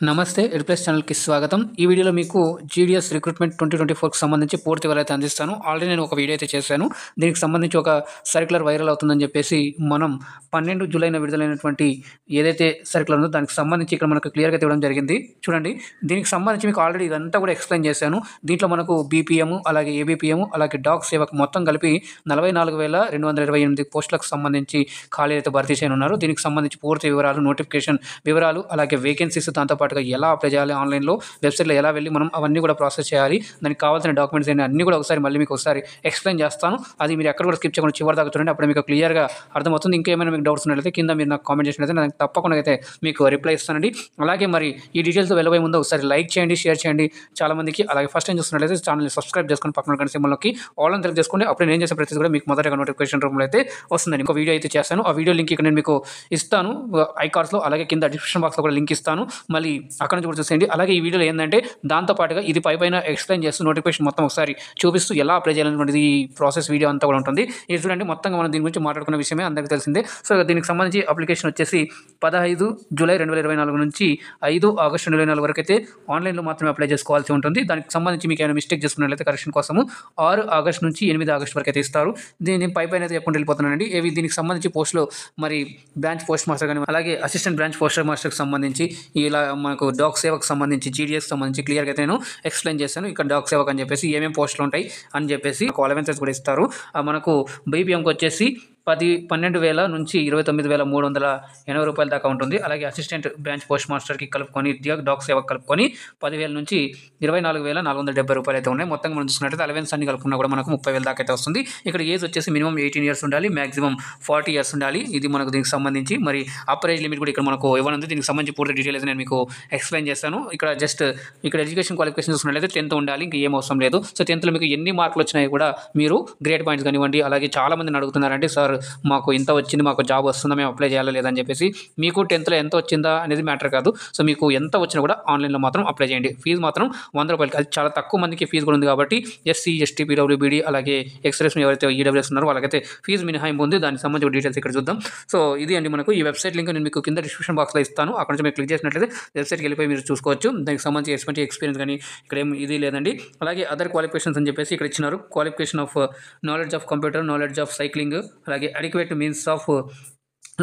నమస్తే ఎడ్ప్లస్ ఛానల్కి స్వాగతం. ఈ వీడియోలో మీకు జీడీఎస్ రిక్రూట్మెంట్ 2024కి సంబంధించి పూర్తి వివరాలు అందిస్తాను. ఆల్రెడీ నేను ఒక వీడియో అయితే చేశాను. దీనికి సంబంధించి ఒక సర్క్యులర్ వైరల్ అవుతుందని చెప్పేసి మనం 12 జూలైన విడుదలైనటువంటి ఏదైతే సర్క్యులర్ ఉందో దానికి సంబంధించి ఇక్కడ మనకు క్లియర్గా ఇవ్వడం జరిగింది. చూడండి, దీనికి సంబంధించి మీకు ఆల్రెడీ ఇదంతా కూడా ఎక్స్ప్లెయిన్ చేశాను. దీంట్లో మనకు బీపీఎం, అలాగే ఏబీపీఎం, అలాగే డాక్ సేవకు మొత్తం కలిపి 44,228 పోస్టులకు సంబంధించి ఖాళీ అయితే భర్తీ చేయనున్నారు. దీనికి సంబంధించి పూర్తి వివరాలు, నోటిఫికేషన్ వివరాలు, అలాగే వేకెన్సీస్, దాంతోపాటుగా ఎలా అప్లై చేయాలి, ఆన్లైన్లో వెబ్సైట్లో ఎలా వెళ్ళి మనం అవన్నీ కూడా ప్రాసెస్ చేయాలి, దానికి కావాల్సిన డాక్యుమెంట్స్ అన్నీ కూడా మళ్ళీ మీకు ఒకసారి ఎక్స్ప్లెయిన్ చేస్తాను. అది మీరు ఎక్కడ కూడా స్కిప్ చేయకుండా చివరి దాకా చూడండి, అప్పుడు మీకు క్లియర్గా అర్థమవుతుంది. ఇంకేమైనా మీకు డౌట్స్ ఉన్నట్లయితే కింద మీరు నాకు కామెంట్ చేసినట్లయితే నాకు తప్పకుండా అయితే మీకు రిప్లై ఇస్తానండి. అలాగే మరి ఈ డీటెయిల్స్ వెళ్ళబోయే ముందు ఒకసారి లైక్ చేయండి, షేర్ చేయండి చాలా మందికి. అలాగే ఫస్ట్ టైం చూస్తున్నట్లయితే ఛానల్ని సబ్స్క్రైబ్ చేసుకొని పక్కన గంట సింబల్లోకి ఆల్ అని సెలెక్ట్ చేసుకోండి. అప్పుడు నేను చేసే ప్రతి కూడా మీకు మొదటగా నోటిఫికేషన్ రూమ్లో అయితే వస్తుందండి. ఇంకో వీడియో అయితే చేస్తాను. ఆ వీడియో లింక్ ఇక్కడ నేను మీకు ఇస్తాను ఐకార్డ్స్లో, అలాగే కింద డిస్క్రిప్షన్ బాక్స్లో కూడా లింక్ ఇస్తాను. మళ్ళీ అక్కడ నుంచి కూడా చూసేయండి. అలాగే ఈ వీడియోలో ఏంటంటే దాంతోపాటుగా ఇది పైన ఎక్స్ప్లెయిన్ చేస్తూ నోటిఫికేషన్ మొత్తం ఒకసారి చూపిస్తూ ఎలా అప్లై చేయాలనేటువంటిది ఈ ప్రాసెస్ వీడియో అంతా కూడా ఉంటుంది. ఇది చూడండి, మొత్తంగా మనం దీని గురించి మాట్లాడుకున్న విషయమే అందరికీ తెలిసిందే. సో దీనికి సంబంధించి అప్లికేషన్ వచ్చేసి 15 జూలై 2024 నుంచి 5 ఆగస్టు 2024 వరకు అయితే ఆన్లైన్లో మాత్రమే అప్లై చేసుకోవాల్సి ఉంటుంది. దానికి సంబంధించి మీకు ఏమైనా మిస్టేక్ చేసుకున్నట్లయితే కరెక్షన్ కోసము 6 ఆగస్టు నుంచి 8 ఆగస్టు వరకు అయితే ఇస్తారు. దీన్ని పైన అయితే చెప్పుకుంటూ వెళ్ళిపోతున్నానండి. దీనికి సంబంధించి పోస్టులు మరి బ్రాంచ్ పోస్ట్ మాస్టర్ కానీ, అలాగే అసిస్టెంట్ బ్రాంచ్ పోస్ట్ మాస్టర్కి సంబంధించి, ఇలా మనకు డాక్ సేవకు సంబంధించి, జీడీఎస్కి సంబంధించి క్లియర్గా అయితే నేను ఎక్స్ప్లెయిన్ చేశాను. ఇక్కడ డాక్ సేవకు అని చెప్పేసి ఏమేమి పోస్టులు ఉంటాయి అని చెప్పేసి అలవెన్సెస్ కూడా ఇస్తారు. మనకు బీపీఎంకి వచ్చేసి 12,000 నుంచి 29,380 రూపాయల దాకా ఉంటుంది. అలాగే అసిస్టెంట్ బ్రాంచ్ పోస్ట్ మాస్టర్కి కలుపుకొని, డాక్ సేవకు కలుపుకొని 10,000 నుంచి 24,470 రూపాయలు అయితే ఉన్నాయి. మొత్తంగా మనం చూసుకున్నట్లయితే అలవెన్స్ అన్ని కలుపుకున్నా కూడా మనకు 30,000 దాకా అయితే వస్తుంది. ఇక్కడ ఏజ్ వచ్చేసి మినిమం 18 ఇయర్స్ ఉండాలి, మాక్సిమం 40 ఇయర్స్ ఉండాలి. ఇది మనకు దీనికి సంబంధించి మరి అప్పర్ ఏజ్ లిమిట్ కూడా ఇక్కడ మనకు ఇవ్వనుంది. దీనికి సంబంధించి పూర్తి డీటెయిల్స్ నేను మీకు ఎక్స్ప్లెయిన్ చేస్తాను. ఇక్కడ ఎడ్యుకేషన్ క్వాలిఫికేషన్ చూసుకున్నట్లయితే 10th ఉండాలి, ఇంకా ఏం అవసరం లేదు. సో 10thలో మీకు ఎన్ని మార్కులు వచ్చినాయి కూడా మీరు గ్రేడ్ పాయింట్స్ కానివ్వండి. అలాగే చాలా మందిని అడుగుతున్నారంటే, సార్ మాకు ఇంత వచ్చింది, మాకు జాబ్ వస్తుందా, మేము అప్లై చేయాలా లేదని చెప్పేసి. మీకు 10thలో ఎంత వచ్చిందా అనేది మ్యాటర్ కాదు. సో మీకు ఎంత వచ్చినా కూడా ఆన్లైన్లో మాత్రం అప్లై చేయండి. ఫీజు మాత్రం 100 రూపాయలకి. అది చాలా తక్కువ మందికి ఫీజు కూడా ఉంది కాబట్టి ఎస్సీ, ఎస్టీ, పీడబ్ల్యూబీడీ, అలాగే ఎక్స్ప్రెస్ ఎవరైతే ఈడబ్ల్యూఎస్ ఉన్నారో వాళ్ళకైతే ఫీజు మినహాయింపు ఉంది. దానికి సంబంధించిన డీటెయిల్స్ ఇక్కడ చూద్దాం. సో ఇది అండి మనకు ఈ వెబ్సైట్ లింక్ నేను మీకు కింద డిస్క్రిప్షన్ బాక్స్లో ఇస్తాను. అక్కడ నుంచి మీరు క్లిక్ చేసినట్లయితే వెబ్సైట్కి వెళ్ళిపోయి మీరు చూసుకోవచ్చు. దానికి సంబంధించి ఎక్స్పీరియన్స్ కానీ ఇక్కడ ఏం ఇది లేదండి. అలాగే అదర్ క్వాలిఫికేషన్స్ అని చెప్పేసి ఇక్కడ ఇచ్చినారు. Qualification of knowledge of computer, knowledge of cycling, అలాగే అడిక్వేట్ మీన్స్ ఆఫ్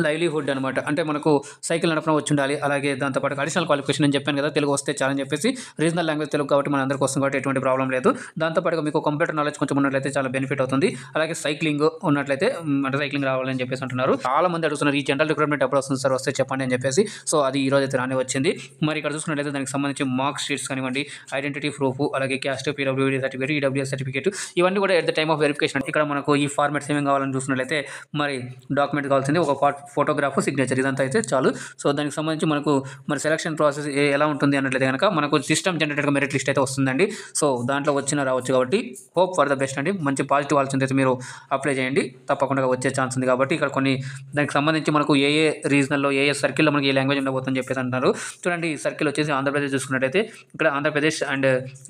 లైవ్లీహుడ్ అనమాట. అంటే మనకు సైకిల్ నడపడం వచ్చి ఉండాలి. అలాగే దాంతోపాటు అడిషనల్ క్వాలిఫికేషన్ అని చెప్పాను కదా, తెలుగు వస్తే చాలని చెప్పేసి. రీజనల్ లాంగ్వేజ్ తెలుగు కాబట్టి మన అందరికీ వస్తుంది కాబట్టి ఎటువంటి ప్రాబ్లం లేదు. దాంతోపాటుగా మీకు కంప్యూటర్ నాలెడ్జ్ కొంచెం ఉన్నట్లయితే చాలా బెనిఫిట్ అవుతుంది. అలాగే సైక్లింగ్ ఉన్నట్లయితే, అంటే సైక్లింగ్ రావాలని చెప్పేసి అంటున్నారు. చాలా మంది అడుగుతున్నారు ఈ జనరల్ రిక్రూట్మెంట్ ఎప్పుడు వస్తుంది సార్, వస్తే చెప్పండి అని చెప్పేసి. సో అది ఈ రోజు అయితే రానే వచ్చింది. మరి ఇక్కడ చూసుకున్నట్లయితే దానికి సంబంధించి మార్క్ షీట్స్ కానివ్వండి, ఐడెంటిటీ ప్రూఫ్, అలాగే caste, PWD certificate, EWS certificate, ఇవన్నీ కూడా at the time of verification. ఇక్కడ మనకు ఈ ఫార్మాట్స్ ఏమేమి కావాలని చూసుకున్నట్లయితే మరి డాక్యుమెంట్ కావాల్సింది ఒక ఫోటోగ్రాఫ్, సిగ్నేచర్, ఇదంతా అయితే చాలు. సో దానికి సంబంధించి మనకు మరి సెలక్షన్ ప్రాసెస్ ఎలా ఉంటుంది అన్నట్లయితే కనుక మనకు సిస్టమ్ జనరేటెడ్గా మెరిట్ లిస్ట్ అయితే వస్తుందండి. సో దాంట్లో రావచ్చు కాబట్టి హోప్ ఫర్ ద బెస్ట్ అండి. మంచి పాజిటివ్ ఆలోచన అయితే మీరు అప్లై చేయండి, తప్పకుండా వచ్చే ఛాన్స్ ఉంది. కాబట్టి ఇక్కడ కొన్ని దానికి సంబంధించి మనకు ఏ రీజనల్లో, ఏ సర్కిల్లో మనకి ఏ లాంగ్వేజ్ ఉండబోతుందని చెప్పేసి అంటున్నారు. చూడండి, ఈ సర్కిల్ వచ్చేసి ఆంధ్రప్రదేశ్ చూసుకున్నట్టయితే ఇక్కడ ఆంధ్రప్రదేశ్ అండ్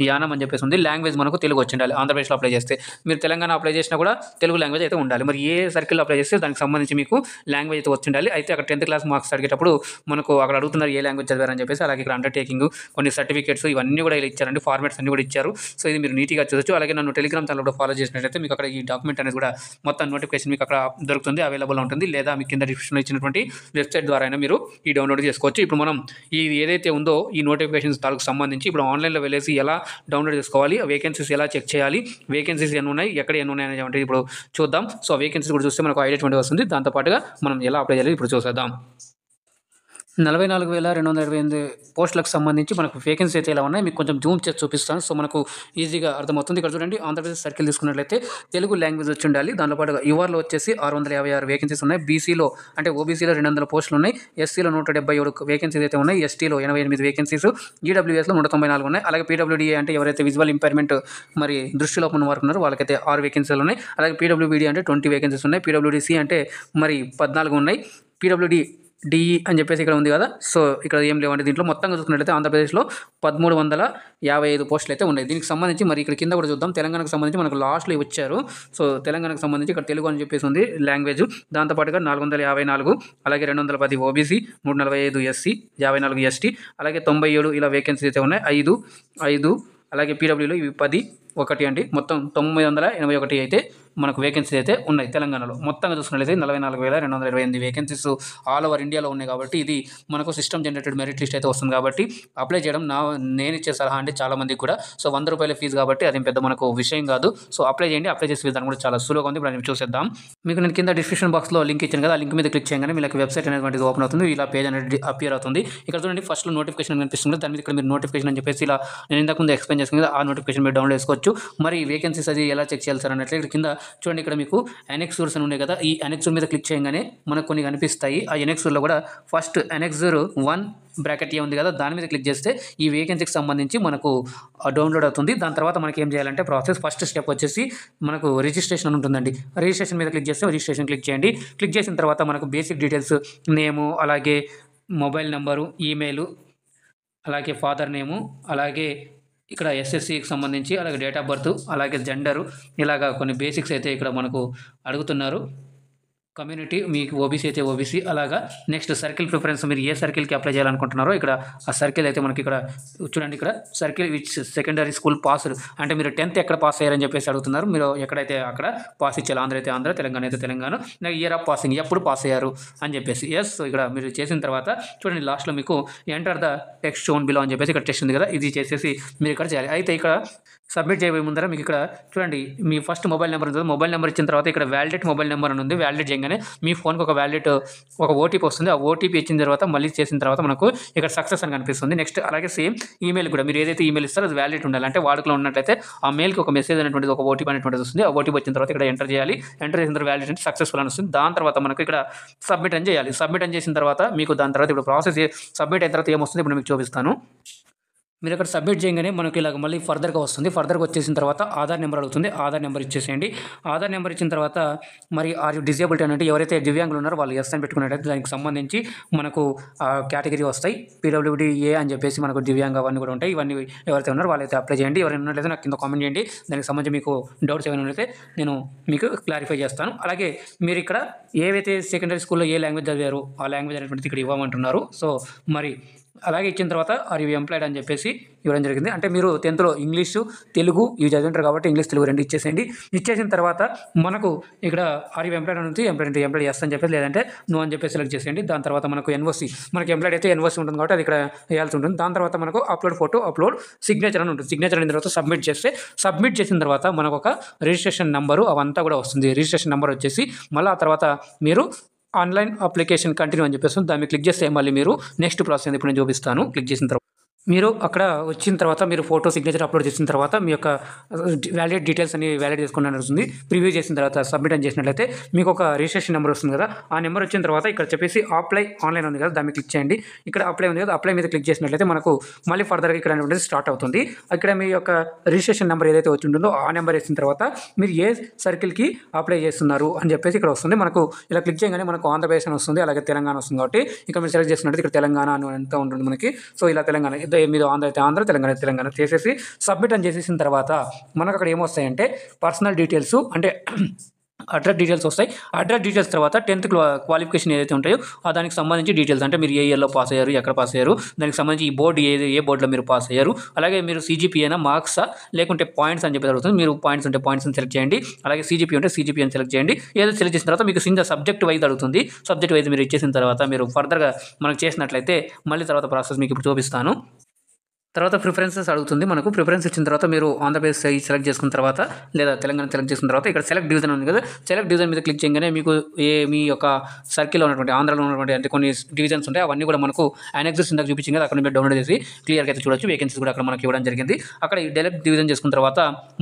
యానం అని చెప్పేసి ఉంది. లాంగ్వేజ్ మనకు తెలుగు వచ్చి ఉండాలి. ఆంధ్రప్రదేశ్లో అప్లై చేస్తే, మీరు తెలంగాణ అప్లై చేసినా కూడా తెలుగు లాంగ్వేజ్ అయితే ఉండాలి. మరి ఏ సర్కిల్లో అప్లై చేస్తే దానికి సంబంధించి మీకు లాంగ్వేజ్ అయితే వచ్చి ఉండాలి. అయితే అక్కడ 10th క్లాస్ మార్క్స్ అడిగేటప్పుడు మనకు అక్కడ అడుగుతున్నారు ఏ లాంగ్వేజ్ చదివారని చెప్పేసి. అలాగే ఇక్కడ అండర్టేకింగ్, కొన్ని సర్టిఫికేట్స్, ఇవన్నీ కూడా ఇలా ఇచ్చారండి. ఫార్మాట్స్ అన్ని కూడా ఇచ్చారు. సో ఇది మీరు నీట్గా చూడొచ్చు. అలాగే నన్ను టెలిగ్రామ్ ఛానల్ కూడా ఫాలో చేసినట్లయితే మీకు అక్కడ ఈ డాక్యుమెంట్ అనేది కూడా మొత్తం నోటిఫికేషన్ మీకు అక్కడ దొరుకుతుంది, అవైలబుల్ ఉంటుంది. లేదా మీ కింద డిస్క్రిప్షన్లో ఇచ్చినటువంటి వెబ్సైట్ ద్వారా అయినా మీరు ఈ డౌన్లోడ్ చేసుకోవచ్చు. ఇప్పుడు మనం ఈ ఏదైతే ఉందో ఈ నోటిఫికేషన్స్ తాలకు సంబంధించి ఇప్పుడు ఆన్లైన్లో వెళ్ళేసి ఎలా డౌన్లోడ్ చేసుకోవాలి, వేకెన్సీస్ ఎలా చెక్ చేయాలి, వేకెన్సీస్ ఎన్ని ఉన్నాయి, ఎక్కడ ఎన్ని ఉన్నాయి అనేది ఇప్పుడు చూద్దాం. సో వేకెన్సీస్ కూడా చూస్తే మనకు ఐడియా 20 వస్తుంది. దాంతోపాటుగా మనం ఎలా అప్లై చేయాలి ఇప్పుడు చూసేద్దాం. 44,228 పోస్టులకు సంబంధించి మనకు వేకెన్సీ అయితే ఎలా ఉన్నాయి మీకు కొంచెం జూమ్ చేసి చూపిస్తాను. సో మనకు ఈజీగా అర్థమవుతుంది. ఇక్కడ చూడండి, ఆంధ్రప్రదేశ్ సర్కిల్ తీసుకున్నట్లయితే తెలుగు లాంగ్వేజ్ వచ్చి ఉండాలి. దాంట్లో పాటుగా యువర్లో వచ్చేసి 656 వేకెన్సీస్ ఉన్నాయి. బీసీలో అంటే ఓబీసీలో 200 పోస్టులు ఉన్నాయి. ఎస్సీలో 177 వేకెన్సీస్ అయితే ఉన్నాయి. ఎస్టీలో 88 వేకెన్సీస్, ఈడబ్ల్యూఎస్లో 194 ఉన్నాయి. అలాగే పీడబ్ల్యూడీ అంటే ఎవరైతే విజువల్ ఇంపైర్మెంట్ మరి దృష్టిలోపం ఉన్న వారు ఉన్నారో వాళ్ళకైతే 6 వేకెన్సీలు ఉన్నాయి. అలాగే పీడబ్ల్యూబీడీ అంటే 20 వేకెన్సీస్ ఉన్నాయి. పీడబ్ల్యూడీసీ అంటే మరి 14 ఉన్నాయి. పీడబ్ల్యూడీ డిఈ అని చెప్పేసి ఇక్కడ ఉంది కదా. సో ఇక్కడ ఏం లేవండి. దీంట్లో మొత్తంగా చూసుకున్నట్లయితే ఆంధ్రప్రదేశ్లో 1355 పోస్టులు అయితే ఉన్నాయి. దీనికి సంబంధించి మరి ఇక్కడ కింద కూడా చూద్దాం. తెలంగాణకు సంబంధించి మనకు లాస్ట్లో ఇచ్చారు. సో తెలంగాణకు సంబంధించి ఇక్కడ తెలుగు అని చెప్పేసి ఉంది లాంగ్వేజ్. దాంతోపాటుగా 454, అలాగే 210 ఓబీసీ, 145 ఎస్సీ, 54 ఎస్టీ, అలాగే 97 ఇలా వేకెన్సీ అయితే ఉన్నాయి. 5 అలాగే పీడబ్ల్యూలో ఇవి 10 1 అండి. మొత్తం 981 అయితే మనకు వేకెన్సీ అయితే ఉన్నాయి తెలంగాణలో. మొత్తంగా చూసుకున్నట్లయితే 44,228 వేకెన్సీస్ ఆల్ ఓవర్ ఇండియాలో ఉన్నాయి. కాబట్టి ఇది మనకు సిస్టమ్ జనరేటెడ్ మెరిట్ లిస్ట్ అయితే వస్తుంది. కాబట్టి అప్లై చేయడం నేను ఇచ్చే సలహా అండి చాలా మందికి కూడా. సో 100 రూపాయల ఫీజు కాబట్టి అదేం పెద్ద మనకు విషయం కాదు. సో అప్లై చేయండి. అప్లై చేసే విధానం కూడా చాలా సులువుగా ఉంది. ఇప్పుడు చూసేద్దాం. మీకు నేను కింద డిస్క్రిప్షన్ బాక్స్లో లింక్ ఇచ్చాను కదా, ఆ లింక్ మీద క్లిక్ చేయగానే మీకు వెబ్సైట్ అనేది ఓపెన్ అవుతుంది. ఇలా పేజ్ అనేది అపియర్ అవుతుంది. ఇక్కడ చూడండి ఫస్ట్లో నోటిఫికేషన్ కనిపిస్తుంది. దాని మీద ఇక్కడ మీరు నోటిఫికేషన్ అని చెప్పేసి ఇలా నేను ఇంతకు ముందు ఎక్స్ప్లెయిన్ చేసిన కదా, ఆ నోటిఫికేషన్ మీరు డౌన్లోడ్ చేసుకోవచ్చు. మరి వేకెన్సీస్ అది ఎలా చెక్ చేయాలి సార్ అన్నట్లు ఇక్కడ కింద చూడండి. ఇక్కడ మీకు అనెక్సూర్స్ అని ఉన్నాయి కదా, ఈ అనెక్సూర్ మీద క్లిక్ చేయగానే మనకు కొన్ని కనిపిస్తాయి. ఆ అనెక్సూర్లో కూడా ఫస్ట్ అనెక్సూర్ 1 బ్రాకెట్ ఏ ఉంది కదా, దాని మీద క్లిక్ చేస్తే ఈ వేకెన్సీకి సంబంధించి మనకు డౌన్లోడ్ అవుతుంది. దాని తర్వాత మనకి ఏం చేయాలంటే ప్రాసెస్ ఫస్ట్ స్టెప్ వచ్చేసి మనకు రిజిస్ట్రేషన్ అని ఉంటుందండి. రిజిస్ట్రేషన్ మీద క్లిక్ చేస్తే రిజిస్ట్రేషన్ క్లిక్ చేయండి. క్లిక్ చేసిన తర్వాత మనకు బేసిక్ డీటెయిల్స్ నేము, అలాగే మొబైల్ నెంబరు, ఈమెయిల్, అలాగే ఫాదర్ నేము, అలాగే ఇక్కడ ఎస్ఎస్సికి సంబంధించి, అలాగే డేట్ ఆఫ్ బర్త్, అలాగే జెండరు, ఇలాగా కొన్ని బేసిక్స్ అయితే ఇక్కడ మనకు అడుగుతున్నారు. కమ్యూనిటీ మీకు ఓబీసీ అయితే ఓబీసీ, అలాగా నెక్స్ట్ సర్కిల్ ప్రిఫరెన్స్, మీరు ఏ సర్కిల్కి అప్లై చేయాలనుకుంటున్నారో ఇక్కడ ఆ సర్కిల్ అయితే మనకి ఇక్కడ చూడండి. ఇక్కడ circle which secondary school passed అంటే మీరు 10th ఎక్కడ పాస్ అయ్యారని చెప్పేసి అడుగుతున్నారు. మీరు ఎక్కడైతే అక్కడ పాస్ ఇచ్చేయాలి. ఆంధ్ర అయితే ఆంధ్ర, తెలంగాణ అయితే తెలంగాణ, ఇయర్ ఆఫ్ పాసింగ్ ఎప్పుడు పాస్ అయ్యారు అని చెప్పేసి ఎస్. ఇక్కడ మీరు చేసిన తర్వాత చూడండి లాస్ట్లో మీకు enter the text shown below అని చెప్పేసి ఇక్కడ టెక్స్ట్ ఉంది కదా, ఇది చేసేసి మీరు ఇక్కడ చేయాలి. అయితే ఇక్కడ సబ్మిట్ చేయబోయే ముందర మీకు ఇక్కడ చూడండి మీ ఫస్ట్ మొబైల్ నెంబర్ ఉంటుంది. మొబైల్ నెంబర్ ఇచ్చిన తర్వాత ఇక్కడ వ్యాలిడేట్ మొబైల్ నెంబర్ అని ఉంది. వ్యాలిడేట్ చేయగానే మీ ఫోన్కి ఒక ఓటీపీ వస్తుంది. ఆ ఓటీపీ ఇచ్చిన తర్వాత మళ్ళీ చేసిన తర్వాత మనకు ఇక్కడ సక్సెస్ అని కనిపిస్తుంది. నెక్స్ట్ అలాగే సేమ్ ఈమెయిల్ కూడా మీరు ఏదైతే ఈమెయిల్ ఇస్తారో అది వ్యాలిడ్ ఉండాలి. అంటే వాడుకలో ఉన్నట్లయితే ఆ మెయిల్కి ఒక మెసేజ్ అనేటువంటిది, ఒక ఓటీపీ అనేటువంటిది వస్తుంది. ఆ ఓటీపీ వచ్చిన తర్వాత ఇక్కడ ఎంటర్ చేయాలి. ఎంటర్ చేసిన తర్వాత వ్యాలిడ్ అంటే సక్సెస్ఫుల్ అని వస్తుంది. దాని తర్వాత మనకు ఇక్కడ సబ్మిట్ అని చేయాలి. సబ్మిట్ అని చేసిన తర్వాత మీకు దాని తర్వాత ఇప్పుడు ప్రాసెస్ సబ్మిట్ అయిన తర్వాత ఏమొస్తుంది ఇప్పుడు మీకు చూపిస్తాను. మీరు అక్కడ సబ్మిట్ చేయగానే మనకి ఇలాగ మళ్ళీ ఫర్దర్గా వస్తుంది. ఫర్దర్గా వచ్చేసిన తర్వాత ఆధార్ నెంబర్ అడుగుతుంది. ఆధార్ నెంబర్ ఇచ్చేసేయండి. ఆధార్ నెంబర్ ఇచ్చిన తర్వాత మరి ఆర్ యూ డిజేబిలిటీ అంటే ఎవరైతే దివ్యాంగులు ఉన్నారో వాళ్ళు ఎస్ అని పెట్టుకున్నట్టయితే దానికి సంబంధించి మనకు కేటగిరీ వస్తాయి. పీడబ్ల్యూడీఏ అని చెప్పేసి మనకు దివ్యాంగ అవన్నీ కూడా ఉంటాయి. ఇవన్నీ ఎవరైతే ఉన్నారో వాళ్ళైతే అప్లై చేయండి. ఎవరైనా ఉన్నట్లయితే నాకు కింద కామెంట్ చేయండి. దానికి సంబంధించి మీకు డౌట్స్ ఏమైనా ఉన్నట్లయితే నేను మీకు క్లారిఫై చేస్తాను. అలాగే మీరు ఇక్కడ ఏవైతే సెకండరీ స్కూల్లో ఏ లాంగ్వేజ్ చదివారో ఆ లాంగ్వేజ్ అనేటువంటిది ఇక్కడ ఇవ్వమంటున్నారు. సో మరి అలాగే ఇచ్చిన తర్వాత ఆర్ యూ ఎంప్లాయిడ్ అని చెప్పేసి ఇవ్వడం జరిగింది. అంటే మీరు 10thలో ఇంగ్లీషు తెలుగు ఇవి చదివింటారు కాబట్టి ఇంగ్లీష్ తెలుగు రెండు ఇచ్చేసేయండి. ఇచ్చేసిన తర్వాత మనకు ఇక్కడ ఆర్ యూ ఎంప్లాయిడ్ అని ఎంప్లాయిడ్ ఎస్ అని చెప్పేసి, లేదంటే నో అని చెప్పేసి సెలెక్ట్ చేసేయండి. దాని తర్వాత మనకు ఎన్ఓసి, మనకి ఎంప్లాయిడ్ అయితే ఎన్ఓసి ఉంటుంది కాబట్టి అది ఇక్కడ వేయాల్సి ఉంటుంది. దాని తర్వాత మనకు అప్లోడ్ ఫోటో, అప్లోడ్ సిగ్నేచర్ అని ఉంటుంది. సిగ్నేచర్ అయిన తర్వాత సబ్మిట్ చేస్తే, సబ్మిట్ చేసిన తర్వాత మనకు ఒక రిజిస్ట్రేషన్ నెంబరు అవంతా కూడా వస్తుంది. రిజిస్ట్రేషన్ నెంబర్ వచ్చేసి మళ్ళీ ఆ తర్వాత మీరు ఆన్లైన్ అప్లికేషన్ కంటిన్యూ అని చెప్పేసి దాన్ని క్లిక్ చేస్తే మళ్ళీ మీరు నెక్స్ట్ ప్రాసెస్ ఇప్పుడు నేను చూపిస్తాను. క్లిక్ చేసిన తర్వాత మీరు అక్కడ వచ్చిన తర్వాత మీరు ఫోటో సిగ్నేచర్ అప్లోడ్ చేసిన తర్వాత మీ యొక్క వ్యాలిడ్ డీటెయిల్స్ అని వ్యాలిడ్ చేసుకుని వస్తుంది. ప్రివ్యూ చేసిన తర్వాత సబ్మిట్ అని చేసినట్లయితే మీకు ఒక రిజిస్ట్రేషన్ నెంబర్ వస్తుంది కదా, ఆ నెంబర్ వచ్చిన తర్వాత ఇక్కడ చెప్పేసి అప్లై ఆన్లైన్ ఉంది కదా, దాన్ని క్లిక్ చేయండి. ఇక్కడ అప్లై ఉంది కదా, అప్లై మీద క్లిక్ చేసినట్లయితే మనకు మళ్ళీ ఫర్దర్గా ఇక్కడ అనేటువంటి స్టార్ట్ అవుతుంది. ఇక్కడ మీ యొక్క రిజిస్ట్రేషన్ నెంబర్ ఏదైతే వచ్చి ఉంటుందో ఆ నెంబర్ వేసిన తర్వాత మీరు ఏ సర్కిల్కి అప్లై చేస్తున్నారు అని చెప్పేసి ఇక్కడ వస్తుంది. మనకు ఇలా క్లిక్ చేయగానే మనకు ఆంధ్రప్రదేశ్ అని వస్తుంది, అలాగే తెలంగాణ వస్తుంది. కాబట్టి ఇక్కడ మీరు సెలెక్ట్ చేసినట్టు ఇక్కడ తెలంగాణ అని అంతా ఉంటుంది మనకి. సో ఇలా తెలంగాణ మీరు ఆంధ్ర అయితే ఆంధ్ర, తెలంగాణ అయితే తెలంగాణ చేసేసి సబ్మిట్ అని చేసేసిన తర్వాత మనకు అక్కడ ఏమొస్తాయంటే పర్సనల్ డీటెయిల్స్ అంటే అడ్రస్ డీటెయిల్స్ వస్తాయి. అడ్రస్ డీటెయిల్స్ తర్వాత 10th క్వాలిఫికేషన్ ఏదైతే ఉంటాయో దానికి సంబంధించి డీటెయిల్స్, అంటే మీరు ఏ ఇయర్లో పాస్ అయ్యారు, ఎక్కడ పాస్ అయ్యారు, దానికి సంబంధించి ఈ బోర్డు ఏ బోర్డులో మీరు పాస్ అయ్యారు, అలాగే మీరు CGPA మార్క్సా లేకుంటే పాయింట్స్ అని చెప్పి అడుగుతుంది. మీరు పాయింట్స్ ఉంటే పాయింట్స్ని సెలెక్ట్ చేయండి. అలాగే CGPA ఉంటే CGPA అని సెలెక్ట్ చేయండి. ఏదో సెలెక్ట్ చేసిన తర్వాత మీకు సింగల్ సబ్జెక్ట్ వైజ్ అడుగుతుంది. సబ్జెక్ట్ వైజ్ మీరు ఇచ్చేసిన తర్వాత మీరు ఫర్దర్గా మనకు చేసినట్లయితే మళ్ళీ తర్వాత ప్రాసెస్ మీకు ఇప్పుడు చూపిస్తాను. తర్వాత ప్రిఫరెన్సెస్ అడుగుతుంది. మనకు ప్రిఫరెన్స్ ఇచ్చిన తర్వాత మీరు ఆంధ్రప్రదేశ్ సెలెక్ట్ చేసుకున్న తర్వాత లేదా తెలంగాణ సెలెక్ట్ చేసుకున్న తర్వాత ఇక్కడ సెలెక్ట్ డివిజన్ ఉంది కదా, సెలెక్ట్ డివిజన్ మీద క్లిక్ చేయగానే మీకు మీ యొక్క సర్కిల్లో ఉన్నటువంటి ఆంధ్రాలో ఉన్నటువంటి అంటే కొన్ని డివిజన్స్ ఉంటాయి. అవన్నీ కూడా మనకు అనెక్సెస్ ఇందాక చూపించింది కదా, అక్కడ మీరు డౌన్లోడ్ చేసి క్లియర్గా అయితే చూడొచ్చు. వేకెన్సీస్ కూడా అక్కడ మనకి ఇవ్వడం జరిగింది. అక్కడ డైరెక్ట్ డివిజన్ చేసుకున్న తర్వాత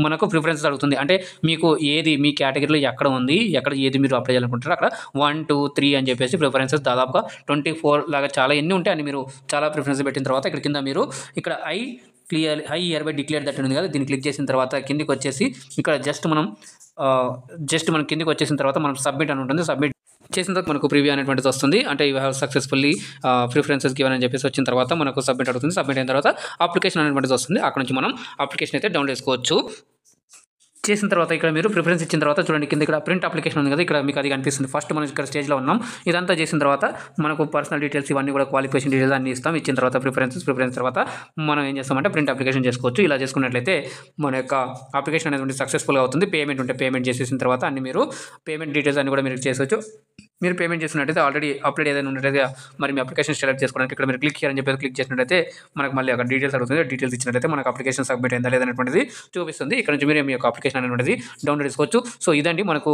మనకు ప్రిఫరెన్సెస్ అడుగుతుంది. అంటే మీకు ఏది మీ కేటగిరీలో ఎక్కడ ఉంది, ఎక్కడ ఏది మీరు అప్లై చేయాలనుకుంటారో అక్కడ 1, 2, 3 అని చెప్పేసి ప్రిఫరెన్సెస్ దాదాపుగా 24 లాగా చాలా ఎన్ని ఉంటాయి అని మీరు చాలా ప్రిఫరెన్స్ పెట్టిన తర్వాత ఇక్కడ కింద మీరు ఇక్కడ ఐ హియర్బై డిక్లేర్ దట్ ఉంది కదా, దీన్ని క్లిక్ చేసిన తర్వాత కిందికి వచ్చేసి ఇక్కడ జస్ట్ మనం కిందికి వచ్చేసిన తర్వాత మనం సబ్మిట్ అని ఉంటుంది. చేసిన తర్వాత మనకు ప్రివ్యూ అనేటువంటిది వస్తుంది. అంటే you have successfully preferences given అని చెప్పేసి వచ్చిన తర్వాత మనకు సబ్మిట్ అడుగుతుంది. సబ్మిట్ అయిన తర్వాత అప్లికేషన్ అనేటువంటిది వస్తుంది. అక్కడ నుంచి మనం అప్లికేషన్ అయితే డౌన్లోడ్ చేసుకోవచ్చు. చేసిన తర్వాత ఇక్కడ మీరు ప్రిఫరెన్స్ ఇచ్చిన తర్వాత చూడండి, కింద ఇక్కడ ప్రింట్ అప్లికేషన్ ఉంది కదా, ఇక్కడ మీకు అది కనిపిస్తుంది. ఫస్ట్ మనం ఇక్కడ స్టేజ్లో ఉన్నాం. ఇదంతా చేసిన తర్వాత మనకు పర్సనల్ డీటెయిల్స్ ఇవన్నీ కూడా క్వాలిఫికేషన్ డీటెయిల్స్ అన్ని ఇస్తాం. ఇచ్చిన తర్వాత ప్రిఫరెన్స్ తర్వాత మనం ఏం చేస్తామంటే ప్రింట్ అప్లికేషన్ చేసుకోవచ్చు. ఇలా చేసుకున్నట్లయితే మన యొక్క అప్లికేషన్ అనేది సక్సెస్ఫుల్గా అవుతుంది. పేమెంట్ ఉంటే పేమెంట్ చేసేసిన తర్వాత అన్ని మీరు పేమెంట్ డీటెయిల్స్ అన్ని కూడా మీరు చేసుకోవచ్చు. మీరు పేమెంట్ చేసినట్టయితే ఆల్రెడీ అప్లోడ్ ఏదైనా ఉన్నట్టయితే మరి మీ అప్లికేషన్ సెలెక్ట్ చేసుకోవడానికి ఇక్కడ మీరు క్లిక్ చేయాలని చెప్పేసి క్లిక్ చేసినట్టయితే మనకు మళ్ళీ అక్కడ డీటెయిల్స్ అడుగుతుంది. డీటెయిల్స్ ఇచ్చినట్టయితే మనకు అప్లికేషన్ సబ్మిట్ అయిందా లేదనేటువంటిది చూపిస్తుంది. ఇక్కడ నుంచి మీరు మీ యొక్క అప్లికేషన్ అనేటువంటిది డౌన్లోడ్ చేసుకోవచ్చు. సో ఇదండి మనకు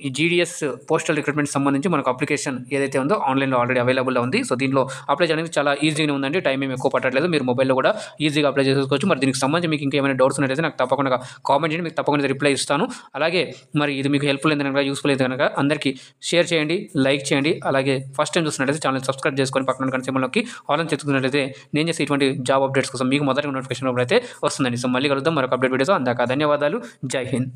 ఈ జీడిఎస్ పోస్టల్ రిక్రూట్మెంట్ సంబంధించి మనకు అప్లికేషన్ ఏదైతే ఉందో ఆన్లైన్లో ఆల్రెడీ అవైలబుల్లో ఉంది. సో దీనిలో అప్లై చేయడానికి చాలా ఈజీగా ఉందండి. టైం ఏమి ఎక్కువ పట్టట్లేదు. మీరు మొబైల్లో కూడా ఈజీగా అప్లై చేసుకోవచ్చు. మరి దీనికి సంబంధించి మీకు ఇంకేమైనా డౌట్స్ ఉన్నట్టయితే నాకు తప్పకుండా కామెంట్ చేయండి. మీకు తప్పకుండా రిప్లై ఇస్తాను. అలాగే మరి ఇది మీకు హెల్ప్ఫుల్ అయితే కనుక, యూస్ఫుల్ అయితే కనుక అందరికీ షేర్ చేయండి, లైక్ చేయండి. అలాగే ఫస్ట్ టైం చూస్తున్నట్లయితే ఛానల్ సబ్స్క్రైబ్ చేసుకొని పక్కన గంట సింబల్లోకి ఆల్ అని చెప్పుకున్నట్లయితే నేను చేసే ఇటువంటి జాబ్ అప్డేట్స్ కోసం మీకు మొదటి నోటిఫికేషన్ అయితే వస్తుందండి. సో మళ్ళీ కలుద్దాం మరొక అప్డేట్ వీడియోతో. అందాక ధన్యవాదాలు. జై హింద్.